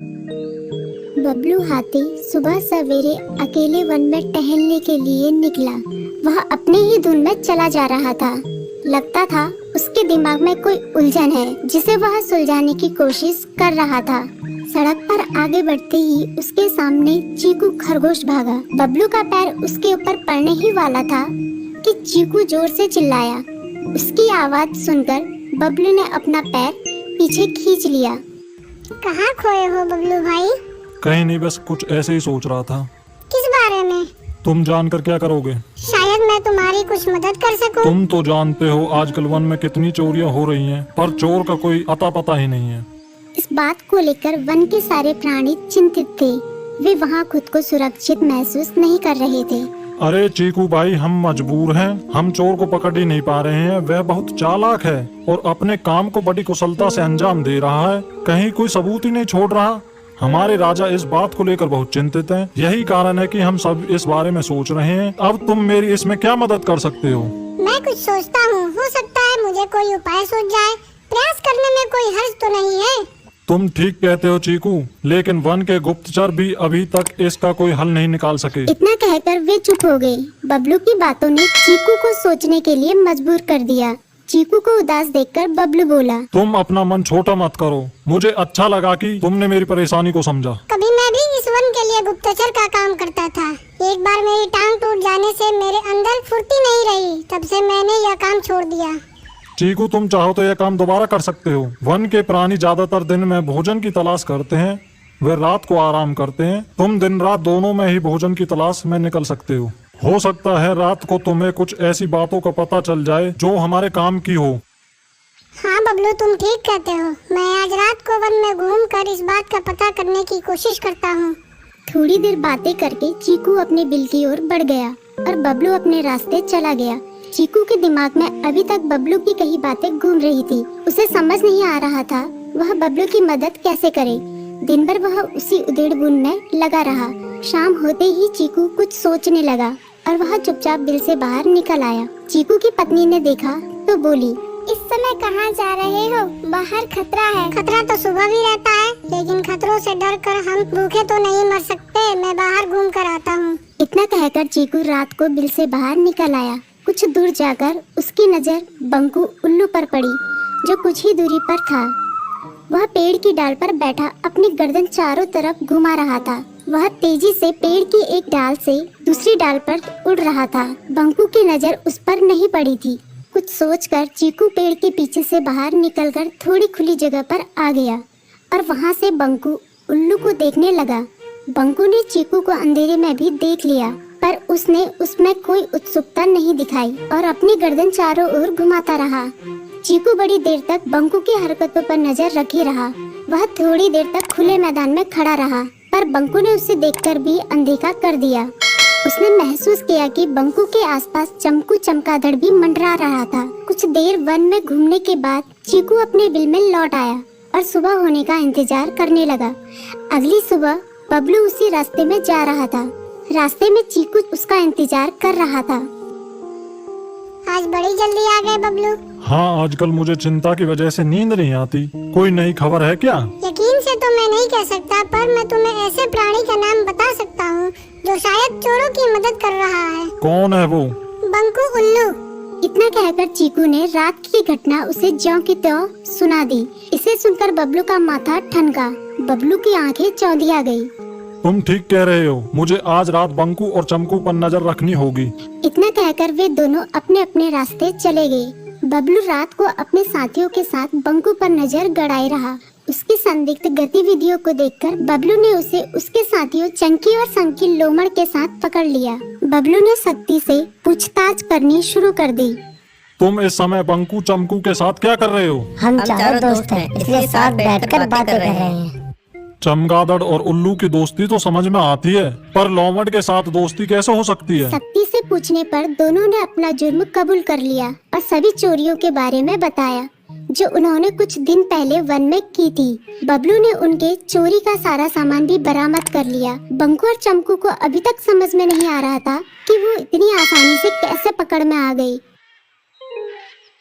बबलू हाथी सुबह सवेरे अकेले वन में टहलने के लिए निकला। वह अपने ही धुन में चला जा रहा था। लगता था उसके दिमाग में कोई उलझन है जिसे वह सुलझाने की कोशिश कर रहा था। सड़क पर आगे बढ़ते ही उसके सामने चीकू खरगोश भागा। बबलू का पैर उसके ऊपर पड़ने ही वाला था कि चीकू जोर से चिल्लाया। उसकी आवाज सुनकर बबलू ने अपना पैर पीछे खींच लिया। कहाँ खोए हो बबलू भाई? कहीं नहीं, बस कुछ ऐसे ही सोच रहा था। किस बारे में? तुम जानकर क्या करोगे? शायद मैं तुम्हारी कुछ मदद कर सकूं। तुम तो जानते हो आजकल वन में कितनी चोरियां हो रही हैं, पर चोर का कोई अता पता ही नहीं है। इस बात को लेकर वन के सारे प्राणी चिंतित थे। वे वहाँ खुद को सुरक्षित महसूस नहीं कर रहे थे। अरे चीकू भाई, हम मजबूर हैं। हम चोर को पकड़ ही नहीं पा रहे हैं। वह बहुत चालाक है और अपने काम को बड़ी कुशलता से अंजाम दे रहा है। कहीं कोई सबूत ही नहीं छोड़ रहा। हमारे राजा इस बात को लेकर बहुत चिंतित हैं। यही कारण है कि हम सब इस बारे में सोच रहे हैं। अब तुम मेरी इसमें क्या मदद कर सकते हो? मैं कुछ सोचता हूँ, हो सकता है मुझे कोई उपाय सूझ जाए। प्रयास करने में कोई हर्ज तो नहीं है। तुम ठीक कहते हो चीकू, लेकिन वन के गुप्तचर भी अभी तक इसका कोई हल नहीं निकाल सके। इतना कहकर वे चुप हो गए। बबलू की बातों ने चीकू को सोचने के लिए मजबूर कर दिया। चीकू को उदास देखकर बबलू बोला, तुम अपना मन छोटा मत करो। मुझे अच्छा लगा कि तुमने मेरी परेशानी को समझा। कभी मैं भी इस वन के लिए गुप्तचर का काम करता था। एक बार मेरी टांग टूट जाने से मेरे अंदर फुर्ती नहीं रही। तब से मैंने यह काम छोड़ दिया। चीकू, तुम चाहो तो यह काम दोबारा कर सकते हो। वन के प्राणी ज्यादातर दिन में भोजन की तलाश करते हैं, वे रात को आराम करते हैं। तुम दिन रात दोनों में ही भोजन की तलाश में निकल सकते हो सकता है रात को तुम्हें कुछ ऐसी बातों का पता चल जाए जो हमारे काम की हो। हाँ बबलू, तुम ठीक कहते हो। मैं आज रात को वन में घूमकर इस बात का पता करने की कोशिश करता हूँ। थोड़ी देर बातें करके चीकू अपने बिल की ओर बढ़ गया और बबलू अपने रास्ते चला गया। चीकू के दिमाग में अभी तक बबलू की कई बातें घूम रही थी। उसे समझ नहीं आ रहा था वह बबलू की मदद कैसे करे। दिन भर वह उसी उधेड़-बुन में लगा रहा। शाम होते ही चीकू कुछ सोचने लगा और वह चुपचाप बिल से बाहर निकल आया। चीकू की पत्नी ने देखा तो बोली, इस समय कहाँ जा रहे हो? बाहर खतरा है। खतरा तो सुबह भी रहता है, लेकिन खतरों से डरकर हम भूखे तो नहीं मर सकते। मैं बाहर घूम कर आता हूँ। इतना कहकर चीकू रात को बिल से बाहर निकल आया। कुछ दूर जाकर उसकी नजर बंकू उल्लू पर पड़ी, जो कुछ ही दूरी पर था। वह पेड़ की डाल पर बैठा अपनी गर्दन चारों तरफ घुमा रहा था। वह तेजी से पेड़ की एक डाल से दूसरी डाल पर उड़ रहा था। बंकू की नजर उस पर नहीं पड़ी थी। कुछ सोचकर चीकू पेड़ के पीछे से बाहर निकलकर थोड़ी खुली जगह पर आ गया और वहां से बंकू उल्लू को देखने लगा। बंकू ने चीकू को अंधेरे में भी देख लिया, पर उसने उसमें कोई उत्सुकता नहीं दिखाई और अपनी गर्दन चारों ओर घुमाता रहा। चीकू बड़ी देर तक बंकू की हरकतों पर नजर रखे रहा। वह थोड़ी देर तक खुले मैदान में खड़ा रहा, पर बंकू ने उसे देखकर भी अनदेखा कर दिया। उसने महसूस किया कि बंकू के आसपास चमकू चमगादड़ भी मंडरा रहा था। कुछ देर वन में घूमने के बाद चीकू अपने बिल में लौट आया और सुबह होने का इंतजार करने लगा। अगली सुबह बबलू उसी रास्ते में जा रहा था। रास्ते में चीकू उसका इंतजार कर रहा था। आज बड़ी जल्दी आ गए बबलू। हाँ, आजकल मुझे चिंता की वजह से नींद नहीं आती। कोई नई खबर है क्या? यकीन से तो मैं नहीं कह सकता, पर मैं तुम्हें ऐसे प्राणी का नाम बता सकता हूँ जो शायद चोरों की मदद कर रहा है। कौन है वो? बंकू उल्लू। इतना कहकर चीकू ने रात की घटना उसे ज्यों की त्यों सुना दी। इसे सुनकर बबलू का माथा ठनका। बबलू की आंखें चौंधिया गई। तुम ठीक कह रहे हो। मुझे आज रात बंकू और चमकू पर नजर रखनी होगी। इतना कहकर वे दोनों अपने अपने रास्ते चले गए। बबलू रात को अपने साथियों के साथ बंकू पर नजर गड़ाए रहा। उसकी संदिग्ध गतिविधियों को देखकर बबलू ने उसे उसके साथियों चंकी और संकी लोमड़ के साथ पकड़ लिया। बबलू ने सख्ती से पूछताछ करनी शुरू कर दी। तुम इस समय बंकू चमकू के साथ क्या कर रहे हो? हम चारों दोस्त हैं, इसलिए साथ बैठकर बातें कर रहे हैं। चमगादड़ और उल्लू की दोस्ती तो समझ में आती है, पर लोमड़ के साथ दोस्ती कैसे हो सकती है? सख्ती से पूछने पर दोनों ने अपना जुर्म कबूल कर लिया और सभी चोरियों के बारे में बताया जो उन्होंने कुछ दिन पहले वन में की थी। बबलू ने उनके चोरी का सारा सामान भी बरामद कर लिया। बंकू और चमकू को अभी तक समझ में नहीं आ रहा था कि वो इतनी आसानी से कैसे पकड़ में आ गई।